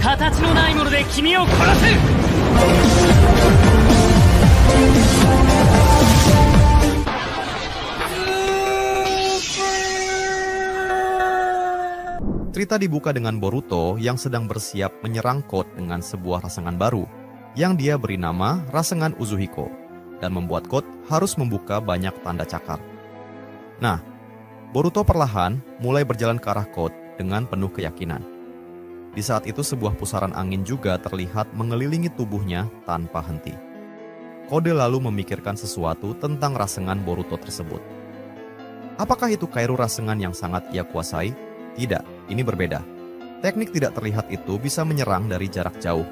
形のないもので君を殺す。Cerita dibuka dengan Boruto yang sedang bersiap menyerang Code dengan sebuah rasengan baru yang dia beri nama Rasengan Uzuhiko dan membuat Code harus membuka banyak tanda cakar. Nah, Boruto perlahan mulai berjalan ke arah Code dengan penuh keyakinan. Di saat itu sebuah pusaran angin juga terlihat mengelilingi tubuhnya tanpa henti. Code lalu memikirkan sesuatu tentang rasengan Boruto tersebut. Apakah itu Kairu rasengan yang sangat ia kuasai? Tidak, ini berbeda. Teknik tidak terlihat itu bisa menyerang dari jarak jauh.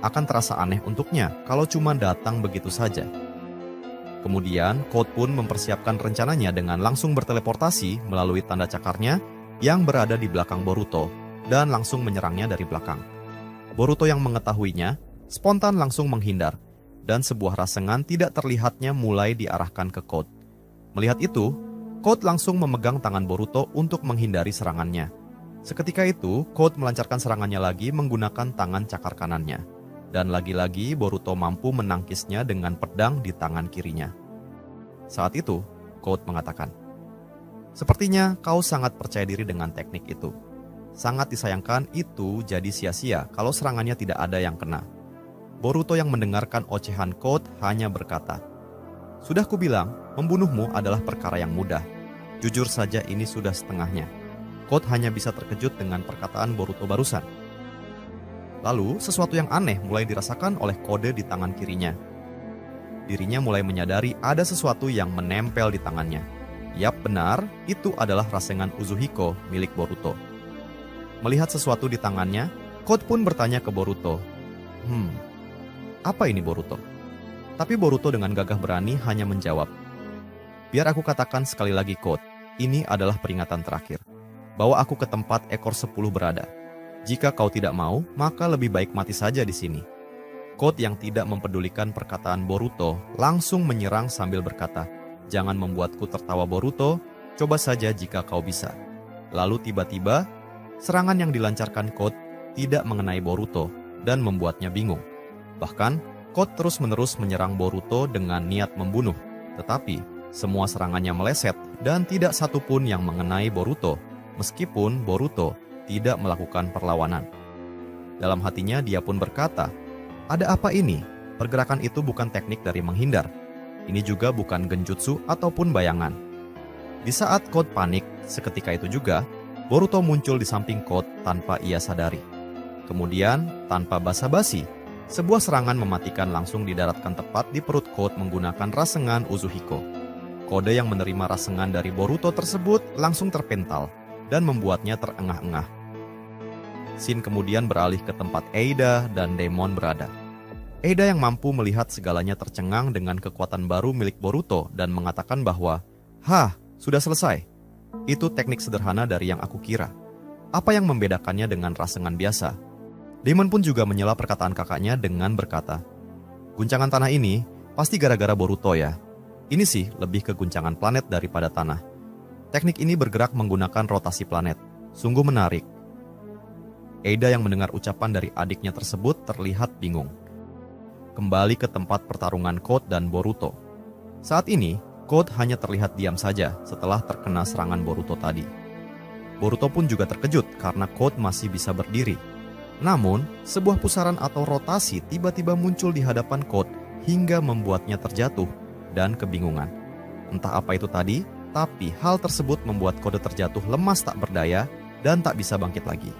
Akan terasa aneh untuknya kalau cuma datang begitu saja. Kemudian, Code pun mempersiapkan rencananya dengan langsung berteleportasi melalui tanda cakarnya yang berada di belakang Boruto dan langsung menyerangnya dari belakang. Boruto yang mengetahuinya, spontan langsung menghindar dan sebuah rasengan tidak terlihatnya mulai diarahkan ke Code. Melihat itu, Code langsung memegang tangan Boruto untuk menghindari serangannya. Seketika itu, Code melancarkan serangannya lagi menggunakan tangan cakar kanannya. Dan lagi-lagi Boruto mampu menangkisnya dengan pedang di tangan kirinya. Saat itu, Code mengatakan, "Sepertinya kau sangat percaya diri dengan teknik itu. Sangat disayangkan itu jadi sia-sia kalau serangannya tidak ada yang kena." Boruto yang mendengarkan ocehan Code hanya berkata, "Sudah kubilang, membunuhmu adalah perkara yang mudah. Jujur saja ini sudah setengahnya." Code hanya bisa terkejut dengan perkataan Boruto barusan. Lalu, sesuatu yang aneh mulai dirasakan oleh Code di tangan kirinya. Dirinya mulai menyadari ada sesuatu yang menempel di tangannya. Yap, benar, itu adalah rasengan Uzuhiko milik Boruto. Melihat sesuatu di tangannya, Code pun bertanya ke Boruto, apa ini Boruto?" Tapi Boruto dengan gagah berani hanya menjawab, "Biar aku katakan sekali lagi Code, ini adalah peringatan terakhir. Bawa aku ke tempat ekor 10 berada. Jika kau tidak mau, maka lebih baik mati saja di sini." Code yang tidak mempedulikan perkataan Boruto langsung menyerang sambil berkata, "Jangan membuatku tertawa Boruto, coba saja jika kau bisa." Lalu tiba-tiba, serangan yang dilancarkan Code tidak mengenai Boruto dan membuatnya bingung. Bahkan, Code terus-menerus menyerang Boruto dengan niat membunuh, tetapi semua serangannya meleset dan tidak satu pun yang mengenai Boruto, meskipun Boruto tidak melakukan perlawanan. Dalam hatinya dia pun berkata, "Ada apa ini? Pergerakan itu bukan teknik dari menghindar. Ini juga bukan genjutsu ataupun bayangan." Di saat Code panik, seketika itu juga, Boruto muncul di samping Code tanpa ia sadari. Kemudian, tanpa basa-basi, sebuah serangan mematikan langsung didaratkan tepat di perut Code menggunakan rasengan Uzuhiko. Code yang menerima rasengan dari Boruto tersebut langsung terpental dan membuatnya terengah-engah. Scene kemudian beralih ke tempat Eida dan Demon berada. Eida yang mampu melihat segalanya tercengang dengan kekuatan baru milik Boruto dan mengatakan bahwa, sudah selesai. Itu teknik sederhana dari yang aku kira. Apa yang membedakannya dengan rasengan biasa?" Demon pun juga menyela perkataan kakaknya dengan berkata, "Guncangan tanah ini pasti gara-gara Boruto ya. Ini sih lebih ke guncangan planet daripada tanah. Teknik ini bergerak menggunakan rotasi planet. Sungguh menarik." Eida yang mendengar ucapan dari adiknya tersebut terlihat bingung. Kembali ke tempat pertarungan Code dan Boruto. Saat ini, Code hanya terlihat diam saja setelah terkena serangan Boruto tadi. Boruto pun juga terkejut karena Code masih bisa berdiri. Namun, sebuah pusaran atau rotasi tiba-tiba muncul di hadapan Code hingga membuatnya terjatuh dan kebingungan. Entah apa itu tadi, tapi hal tersebut membuat Code terjatuh lemas tak berdaya dan tak bisa bangkit lagi.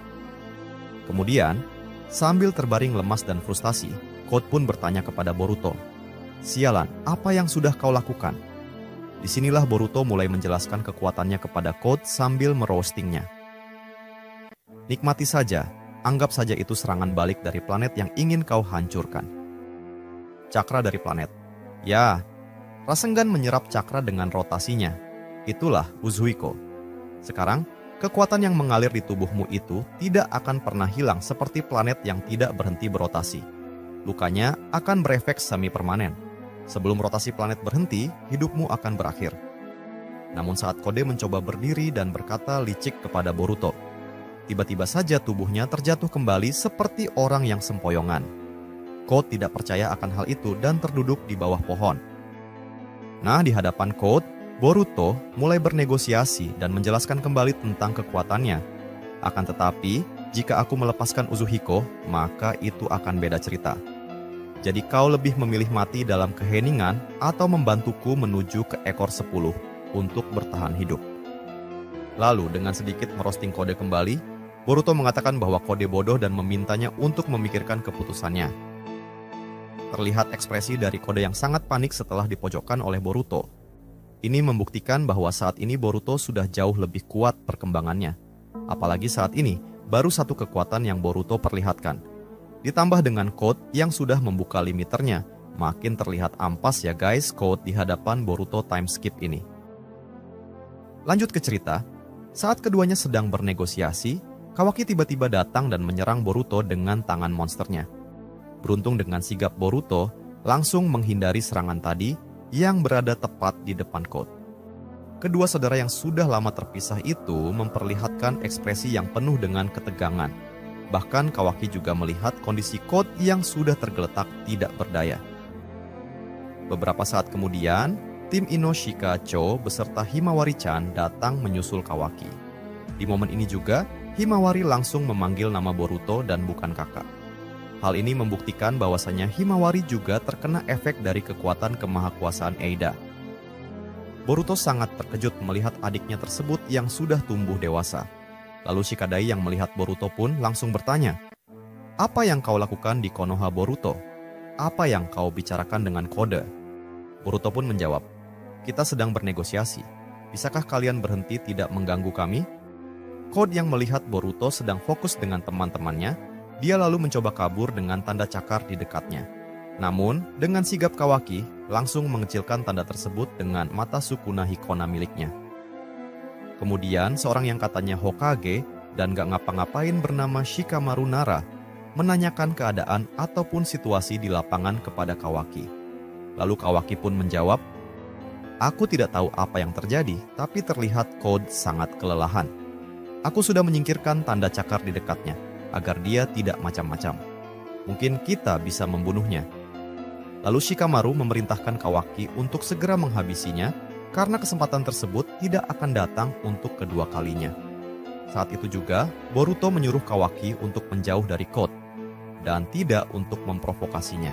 Kemudian, sambil terbaring lemas dan frustasi, Code pun bertanya kepada Boruto, "Sialan, apa yang sudah kau lakukan?" Disinilah Boruto mulai menjelaskan kekuatannya kepada Code sambil meroastingnya. "Nikmati saja. Anggap saja itu serangan balik dari planet yang ingin kau hancurkan." Cakra dari planet. Ya, Rasengan menyerap cakra dengan rotasinya. Itulah Uzuhiko. Sekarang, kekuatan yang mengalir di tubuhmu itu tidak akan pernah hilang seperti planet yang tidak berhenti berotasi. Lukanya akan berefek semi permanen. Sebelum rotasi planet berhenti, hidupmu akan berakhir. Namun saat Code mencoba berdiri dan berkata licik kepada Boruto, Tiba-tiba saja tubuhnya terjatuh kembali seperti orang yang sempoyongan. Code tidak percaya akan hal itu dan terduduk di bawah pohon. Nah, di hadapan Code, Boruto mulai bernegosiasi dan menjelaskan kembali tentang kekuatannya. Akan tetapi, jika aku melepaskan Uzuhiko, maka itu akan beda cerita. Jadi kau lebih memilih mati dalam keheningan atau membantuku menuju ke ekor 10 untuk bertahan hidup. Lalu dengan sedikit merosting Kode kembali, Boruto mengatakan bahwa Kode bodoh dan memintanya untuk memikirkan keputusannya. Terlihat ekspresi dari Kode yang sangat panik setelah dipojokkan oleh Boruto. Ini membuktikan bahwa saat ini Boruto sudah jauh lebih kuat perkembangannya. Apalagi saat ini, baru satu kekuatan yang Boruto perlihatkan. Ditambah dengan Code yang sudah membuka limiternya, makin terlihat ampas ya guys Code di hadapan Boruto time skip ini. Lanjut ke cerita, saat keduanya sedang bernegosiasi, Kawaki tiba-tiba datang dan menyerang Boruto dengan tangan monsternya. Beruntung dengan sigap Boruto, langsung menghindari serangan tadi yang berada tepat di depan Code. Kedua saudara yang sudah lama terpisah itu memperlihatkan ekspresi yang penuh dengan ketegangan. Bahkan Kawaki juga melihat kondisi Code yang sudah tergeletak tidak berdaya. Beberapa saat kemudian, tim Inoshika-cho beserta Himawari-chan datang menyusul Kawaki. Di momen ini juga, Himawari langsung memanggil nama Boruto dan bukan kakak. Hal ini membuktikan bahwasanya Himawari juga terkena efek dari kekuatan kemahakuasaan Eida. Boruto sangat terkejut melihat adiknya tersebut yang sudah tumbuh dewasa. Lalu Shikadai yang melihat Boruto pun langsung bertanya, "Apa yang kau lakukan di Konoha Boruto? Apa yang kau bicarakan dengan Kode?" Boruto pun menjawab, "Kita sedang bernegosiasi. Bisakah kalian berhenti tidak mengganggu kami?" Code yang melihat Boruto sedang fokus dengan teman-temannya, dia lalu mencoba kabur dengan tanda cakar di dekatnya. Namun, dengan sigap Kawaki, langsung mengecilkan tanda tersebut dengan mata Sukuna Hikona miliknya. Kemudian, seorang yang katanya Hokage dan gak ngapa-ngapain bernama Shikamaru Nara menanyakan keadaan ataupun situasi di lapangan kepada Kawaki. Lalu Kawaki pun menjawab, "Aku tidak tahu apa yang terjadi, tapi terlihat Code sangat kelelahan. Aku sudah menyingkirkan tanda cakar di dekatnya, agar dia tidak macam-macam. Mungkin kita bisa membunuhnya." Lalu Shikamaru memerintahkan Kawaki untuk segera menghabisinya, karena kesempatan tersebut tidak akan datang untuk kedua kalinya. Saat itu juga, Boruto menyuruh Kawaki untuk menjauh dari Code, dan tidak untuk memprovokasinya.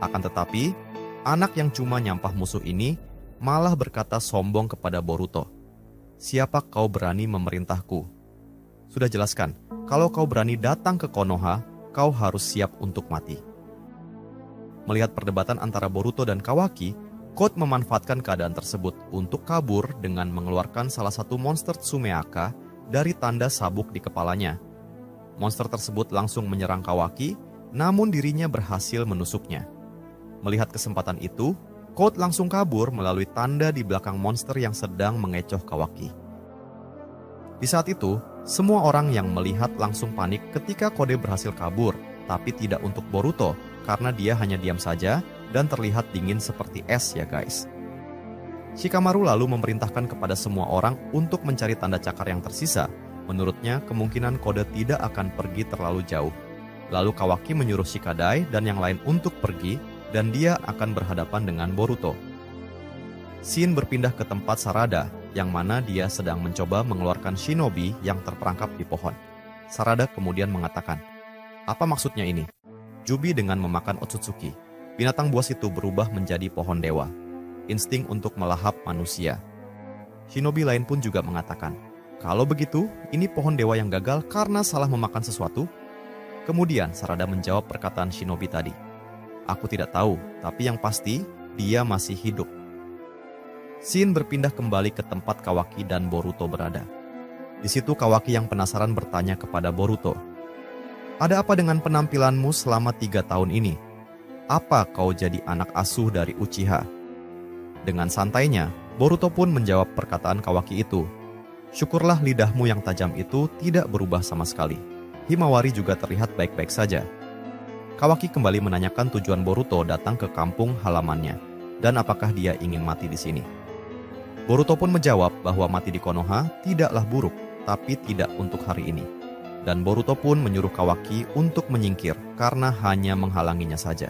Akan tetapi, anak yang cuma nyampah musuh ini malah berkata sombong kepada Boruto, "Siapa kau berani memerintahku? Sudah jelaskan, kalau kau berani datang ke Konoha, kau harus siap untuk mati." Melihat perdebatan antara Boruto dan Kawaki, Code memanfaatkan keadaan tersebut untuk kabur dengan mengeluarkan salah satu monster Tsumeaka dari tanda sabuk di kepalanya. Monster tersebut langsung menyerang Kawaki, namun dirinya berhasil menusuknya. Melihat kesempatan itu, Code langsung kabur melalui tanda di belakang monster yang sedang mengecoh Kawaki. Di saat itu, semua orang yang melihat langsung panik ketika Code berhasil kabur, tapi tidak untuk Boruto, karena dia hanya diam saja dan terlihat dingin seperti es ya guys. Shikamaru lalu memerintahkan kepada semua orang untuk mencari tanda cakar yang tersisa. Menurutnya, kemungkinan Code tidak akan pergi terlalu jauh. Lalu Kawaki menyuruh Shikadai dan yang lain untuk pergi, dan dia akan berhadapan dengan Boruto. Shin berpindah ke tempat Sarada, yang mana dia sedang mencoba mengeluarkan shinobi yang terperangkap di pohon. Sarada kemudian mengatakan, "Apa maksudnya ini?" Jubi dengan memakan Otsutsuki, binatang buas itu berubah menjadi pohon dewa. Insting untuk melahap manusia. Shinobi lain pun juga mengatakan, "Kalau begitu, ini pohon dewa yang gagal karena salah memakan sesuatu?" Kemudian Sarada menjawab perkataan shinobi tadi, "Aku tidak tahu, tapi yang pasti, dia masih hidup." Shin berpindah kembali ke tempat Kawaki dan Boruto berada. Di situ Kawaki yang penasaran bertanya kepada Boruto, "Ada apa dengan penampilanmu selama 3 tahun ini? Apa kau jadi anak asuh dari Uchiha?" Dengan santainya, Boruto pun menjawab perkataan Kawaki itu. "Syukurlah lidahmu yang tajam itu tidak berubah sama sekali. Himawari juga terlihat baik-baik saja." Kawaki kembali menanyakan tujuan Boruto datang ke kampung halamannya, dan apakah dia ingin mati di sini. Boruto pun menjawab bahwa mati di Konoha tidaklah buruk, tapi tidak untuk hari ini. Dan Boruto pun menyuruh Kawaki untuk menyingkir karena hanya menghalanginya saja.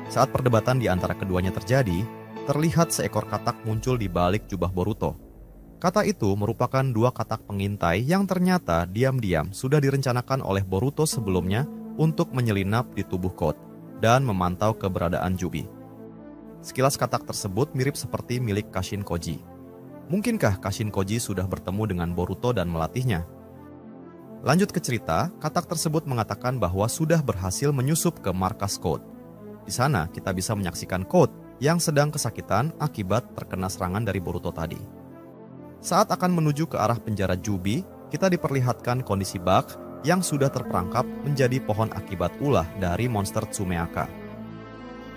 Saat perdebatan di antara keduanya terjadi, terlihat seekor katak muncul di balik jubah Boruto. Kata itu merupakan dua katak pengintai yang ternyata diam-diam sudah direncanakan oleh Boruto sebelumnya untuk menyelinap di tubuh Code dan memantau keberadaan Jubi. Sekilas katak tersebut mirip seperti milik Kashin Koji. Mungkinkah Kashin Koji sudah bertemu dengan Boruto dan melatihnya? Lanjut ke cerita, katak tersebut mengatakan bahwa sudah berhasil menyusup ke markas Code. Di sana kita bisa menyaksikan Code yang sedang kesakitan akibat terkena serangan dari Boruto tadi. Saat akan menuju ke arah penjara Jubi, kita diperlihatkan kondisi Bug yang sudah terperangkap menjadi pohon akibat ulah dari monster Tsumeaka.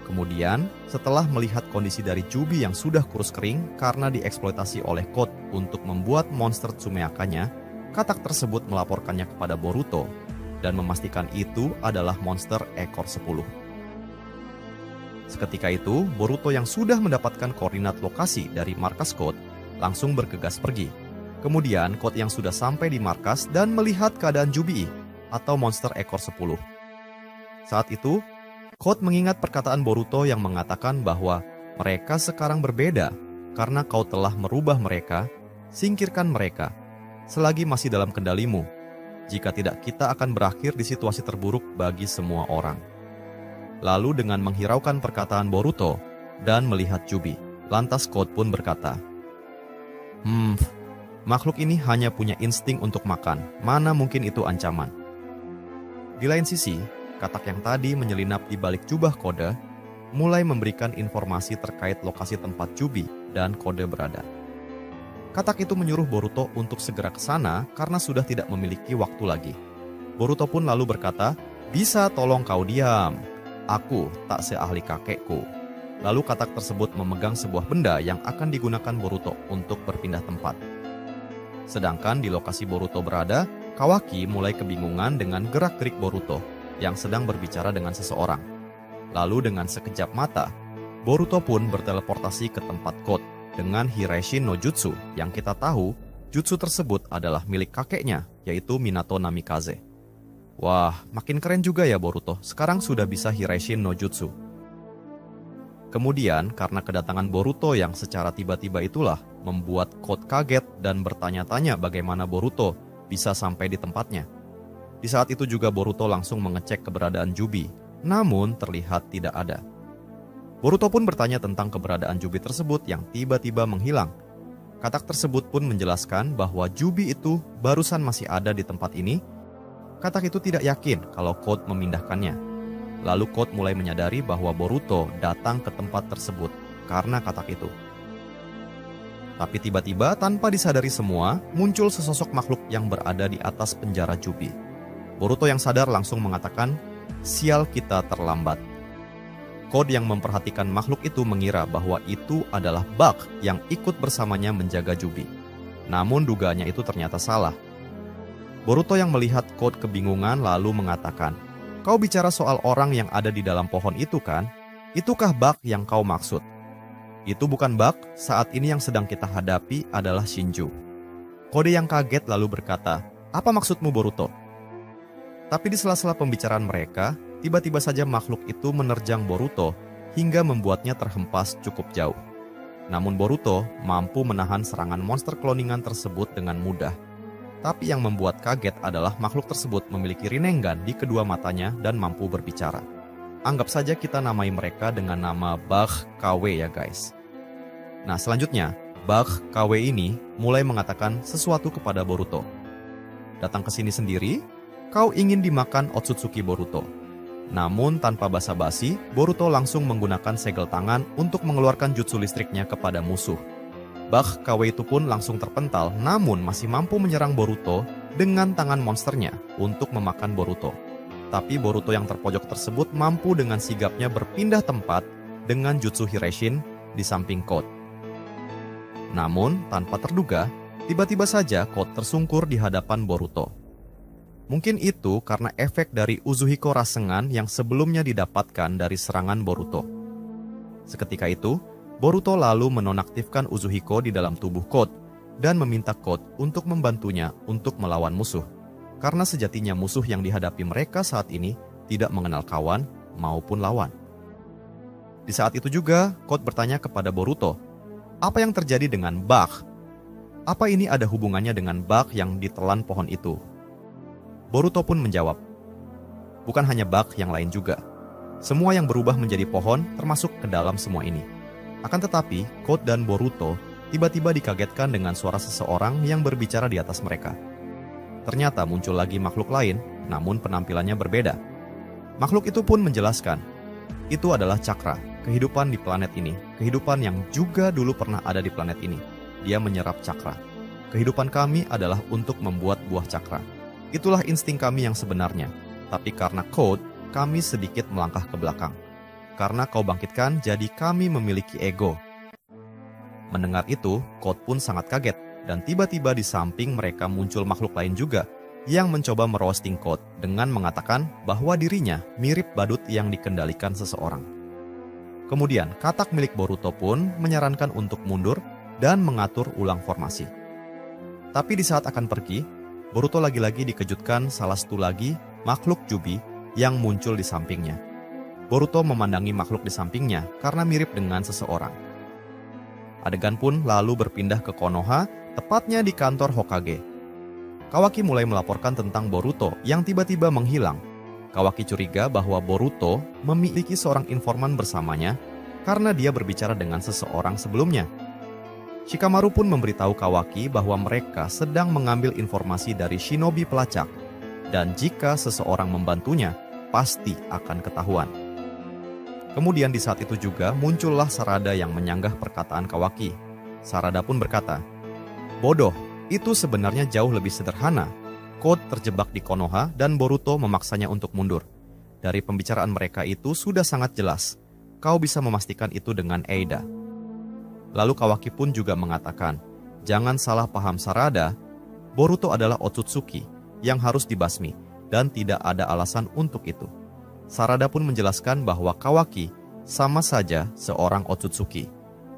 Kemudian, setelah melihat kondisi dari Jubi yang sudah kurus kering karena dieksploitasi oleh Code untuk membuat monster Tsumeakanya, katak tersebut melaporkannya kepada Boruto dan memastikan itu adalah monster ekor 10. Seketika itu, Boruto yang sudah mendapatkan koordinat lokasi dari markas Code langsung bergegas pergi. Kemudian Code yang sudah sampai di markas dan melihat keadaan Jubi atau monster ekor 10. Saat itu, Code mengingat perkataan Boruto yang mengatakan bahwa mereka sekarang berbeda karena kau telah merubah mereka, singkirkan mereka, selagi masih dalam kendalimu. Jika tidak, kita akan berakhir di situasi terburuk bagi semua orang. Lalu dengan menghiraukan perkataan Boruto dan melihat Jubi, lantas Code pun berkata, makhluk ini hanya punya insting untuk makan, mana mungkin itu ancaman. Di lain sisi, katak yang tadi menyelinap di balik jubah Code mulai memberikan informasi terkait lokasi tempat Jubi dan Code berada. Katak itu menyuruh Boruto untuk segera ke sana karena sudah tidak memiliki waktu lagi. Boruto pun lalu berkata, "Bisa tolong kau diam. Aku tak seahli kakekku." Lalu katak tersebut memegang sebuah benda yang akan digunakan Boruto untuk berpindah tempat. Sedangkan di lokasi Boruto berada, Kawaki mulai kebingungan dengan gerak-gerik Boruto yang sedang berbicara dengan seseorang. Lalu dengan sekejap mata, Boruto pun berteleportasi ke tempat Code dengan Hiraishin no Jutsu yang kita tahu jutsu tersebut adalah milik kakeknya, yaitu Minato Namikaze. Wah, makin keren juga ya Boruto, sekarang sudah bisa Hiraishin no Jutsu. Kemudian, karena kedatangan Boruto yang secara tiba-tiba itulah membuat Code kaget dan bertanya-tanya bagaimana Boruto bisa sampai di tempatnya. Di saat itu juga Boruto langsung mengecek keberadaan Jubi, namun terlihat tidak ada. Boruto pun bertanya tentang keberadaan Jubi tersebut yang tiba-tiba menghilang. Katak tersebut pun menjelaskan bahwa Jubi itu barusan masih ada di tempat ini. Katak itu tidak yakin kalau Code memindahkannya. Lalu Code mulai menyadari bahwa Boruto datang ke tempat tersebut karena katak itu. Tapi tiba-tiba tanpa disadari semua, muncul sesosok makhluk yang berada di atas penjara Jubi. Boruto yang sadar langsung mengatakan, "Sial, kita terlambat." Code yang memperhatikan makhluk itu mengira bahwa itu adalah Bug yang ikut bersamanya menjaga Jubi. Namun dugaannya itu ternyata salah. Boruto yang melihat Code kebingungan lalu mengatakan, "Kau bicara soal orang yang ada di dalam pohon itu kan? Itukah Bug yang kau maksud?" "Itu bukan Bug, saat ini yang sedang kita hadapi adalah Shinju." Code yang kaget lalu berkata, "Apa maksudmu Boruto?" Tapi di sela-sela pembicaraan mereka, tiba-tiba saja makhluk itu menerjang Boruto hingga membuatnya terhempas cukup jauh. Namun Boruto mampu menahan serangan monster kloningan tersebut dengan mudah. Tapi yang membuat kaget adalah makhluk tersebut memiliki Rinnegan di kedua matanya dan mampu berbicara. Anggap saja kita namai mereka dengan nama Bug KW ya guys. Nah selanjutnya, Bug KW ini mulai mengatakan sesuatu kepada Boruto. "Datang ke sini sendiri, kau ingin dimakan Otsutsuki Boruto." Namun tanpa basa-basi, Boruto langsung menggunakan segel tangan untuk mengeluarkan jutsu listriknya kepada musuh. Bug KW itu pun langsung terpental, namun masih mampu menyerang Boruto dengan tangan monsternya untuk memakan Boruto. Tapi Boruto yang terpojok tersebut mampu dengan sigapnya berpindah tempat dengan jutsu Hiraishin di samping Code. Namun tanpa terduga, tiba-tiba saja Code tersungkur di hadapan Boruto. Mungkin itu karena efek dari Uzuhiko Rasengan yang sebelumnya didapatkan dari serangan Boruto. Seketika itu, Boruto lalu menonaktifkan Uzuhiko di dalam tubuh Code dan meminta Code untuk membantunya untuk melawan musuh. Karena sejatinya musuh yang dihadapi mereka saat ini tidak mengenal kawan maupun lawan. Di saat itu juga, Code bertanya kepada Boruto, apa yang terjadi dengan bug? Apa ini ada hubungannya dengan bug yang ditelan pohon itu? Boruto pun menjawab, bukan hanya bug yang lain juga. Semua yang berubah menjadi pohon termasuk ke dalam semua ini. Akan tetapi, Code dan Boruto tiba-tiba dikagetkan dengan suara seseorang yang berbicara di atas mereka. Ternyata muncul lagi makhluk lain, namun penampilannya berbeda. Makhluk itu pun menjelaskan, itu adalah Cakra, kehidupan di planet ini, kehidupan yang juga dulu pernah ada di planet ini. Dia menyerap Cakra. Kehidupan kami adalah untuk membuat buah Cakra. Itulah insting kami yang sebenarnya. Tapi karena Code, kami sedikit melangkah ke belakang. Karena kau bangkitkan, jadi kami memiliki ego. Mendengar itu, Code pun sangat kaget, dan tiba-tiba di samping mereka muncul makhluk lain juga yang mencoba meroasting Code dengan mengatakan bahwa dirinya mirip badut yang dikendalikan seseorang. Kemudian, katak milik Boruto pun menyarankan untuk mundur dan mengatur ulang formasi. Tapi di saat akan pergi, Boruto lagi-lagi dikejutkan salah satu lagi makhluk Jubi yang muncul di sampingnya. Boruto memandangi makhluk di sampingnya karena mirip dengan seseorang. Adegan pun lalu berpindah ke Konoha, tepatnya di kantor Hokage. Kawaki mulai melaporkan tentang Boruto yang tiba-tiba menghilang. Kawaki curiga bahwa Boruto memiliki seorang informan bersamanya karena dia berbicara dengan seseorang sebelumnya. Shikamaru pun memberitahu Kawaki bahwa mereka sedang mengambil informasi dari shinobi pelacak, dan jika seseorang membantunya, pasti akan ketahuan. Kemudian di saat itu juga muncullah Sarada yang menyanggah perkataan Kawaki. Sarada pun berkata, bodoh, itu sebenarnya jauh lebih sederhana. Code terjebak di Konoha dan Boruto memaksanya untuk mundur. Dari pembicaraan mereka itu sudah sangat jelas. Kau bisa memastikan itu dengan Eida. Lalu Kawaki pun juga mengatakan, jangan salah paham Sarada, Boruto adalah Otsutsuki yang harus dibasmi dan tidak ada alasan untuk itu. Sarada pun menjelaskan bahwa Kawaki sama saja seorang Otsutsuki.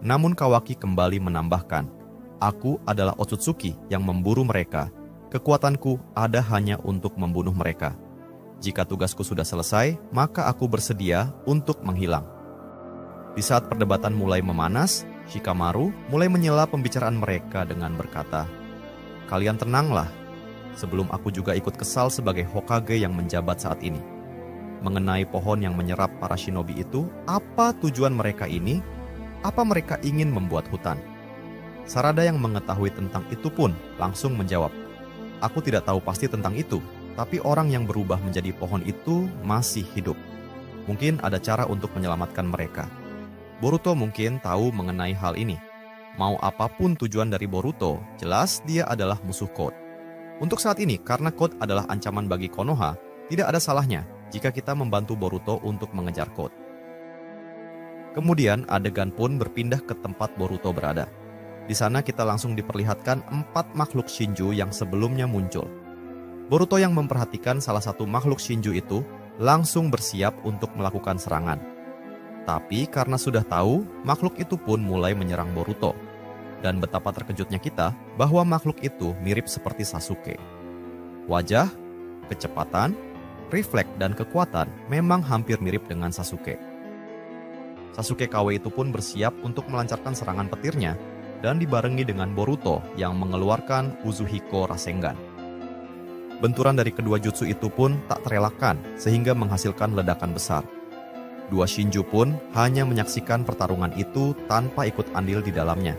Namun Kawaki kembali menambahkan, aku adalah Otsutsuki yang memburu mereka. Kekuatanku ada hanya untuk membunuh mereka. Jika tugasku sudah selesai, maka aku bersedia untuk menghilang. Di saat perdebatan mulai memanas, Shikamaru mulai menyela pembicaraan mereka dengan berkata, kalian tenanglah, sebelum aku juga ikut kesal sebagai Hokage yang menjabat saat ini. Mengenai pohon yang menyerap para shinobi itu, apa tujuan mereka ini? Apa mereka ingin membuat hutan? Sarada yang mengetahui tentang itu pun langsung menjawab, aku tidak tahu pasti tentang itu, tapi orang yang berubah menjadi pohon itu masih hidup. Mungkin ada cara untuk menyelamatkan mereka. Boruto mungkin tahu mengenai hal ini. Mau apapun tujuan dari Boruto, jelas dia adalah musuh Code. Untuk saat ini, karena Code adalah ancaman bagi Konoha, tidak ada salahnya jika kita membantu Boruto untuk mengejar Code. Kemudian adegan pun berpindah ke tempat Boruto berada. Di sana kita langsung diperlihatkan 4 makhluk Shinju yang sebelumnya muncul. Boruto yang memperhatikan salah satu makhluk Shinju itu langsung bersiap untuk melakukan serangan. Tapi karena sudah tahu, makhluk itu pun mulai menyerang Boruto. Dan betapa terkejutnya kita bahwa makhluk itu mirip seperti Sasuke. Wajah, kecepatan, refleks dan kekuatan memang hampir mirip dengan Sasuke. Sasuke KW itu pun bersiap untuk melancarkan serangan petirnya dan dibarengi dengan Boruto yang mengeluarkan Uzuhiko Rasengan. Benturan dari kedua jutsu itu pun tak terelakkan sehingga menghasilkan ledakan besar. Dua Shinju pun hanya menyaksikan pertarungan itu tanpa ikut andil di dalamnya.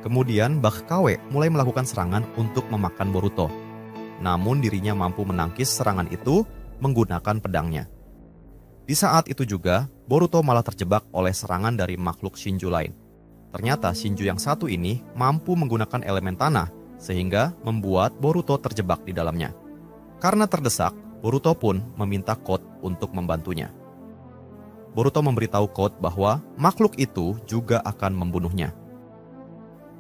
Kemudian Bak KW mulai melakukan serangan untuk memakan Boruto. Namun dirinya mampu menangkis serangan itu menggunakan pedangnya. Di saat itu juga, Boruto malah terjebak oleh serangan dari makhluk Shinju lain. Ternyata Shinju yang satu ini mampu menggunakan elemen tanah, sehingga membuat Boruto terjebak di dalamnya. Karena terdesak, Boruto pun meminta Code untuk membantunya. Boruto memberitahu Code bahwa makhluk itu juga akan membunuhnya.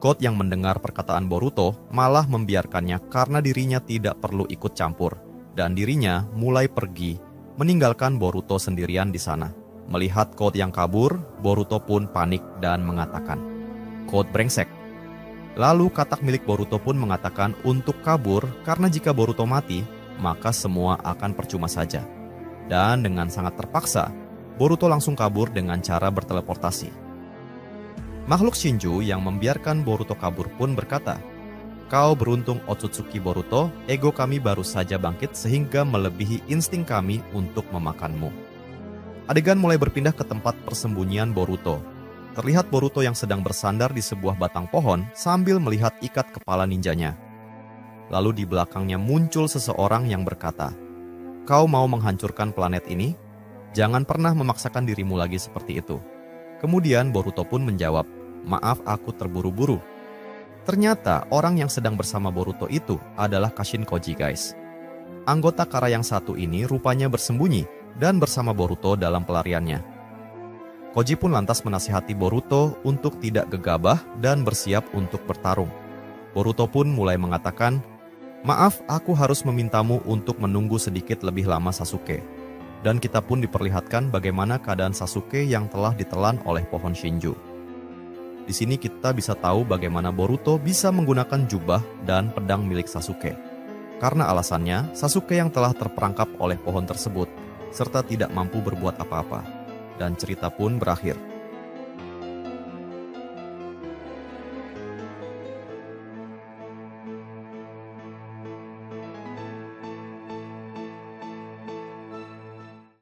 Code yang mendengar perkataan Boruto malah membiarkannya karena dirinya tidak perlu ikut campur, dan dirinya mulai pergi, meninggalkan Boruto sendirian di sana. Melihat Code yang kabur, Boruto pun panik dan mengatakan, "Code brengsek, Lalu katak milik Boruto pun mengatakan untuk kabur karena jika Boruto mati, maka semua akan percuma saja. Dan dengan sangat terpaksa, Boruto langsung kabur dengan cara berteleportasi. Makhluk Shinju yang membiarkan Boruto kabur pun berkata, "Kau beruntung Otsutsuki Boruto, ego kami baru saja bangkit sehingga melebihi insting kami untuk memakanmu." Adegan mulai berpindah ke tempat persembunyian Boruto. Terlihat Boruto yang sedang bersandar di sebuah batang pohon sambil melihat ikat kepala ninjanya. Lalu di belakangnya muncul seseorang yang berkata, "Kau mau menghancurkan planet ini? Jangan pernah memaksakan dirimu lagi seperti itu." Kemudian Boruto pun menjawab, "Maaf, aku terburu-buru." Ternyata orang yang sedang bersama Boruto itu adalah Kashin Koji, guys. Anggota Kara yang satu ini rupanya bersembunyi dan bersama Boruto dalam pelariannya. Koji pun lantas menasihati Boruto untuk tidak gegabah dan bersiap untuk bertarung. Boruto pun mulai mengatakan, "Maaf, aku harus memintamu untuk menunggu sedikit lebih lama, Sasuke." Dan kita pun diperlihatkan bagaimana keadaan Sasuke yang telah ditelan oleh pohon Shinju. Di sini kita bisa tahu bagaimana Boruto bisa menggunakan jubah dan pedang milik Sasuke. Karena alasannya, Sasuke yang telah terperangkap oleh pohon tersebut, serta tidak mampu berbuat apa-apa. Dan cerita pun berakhir.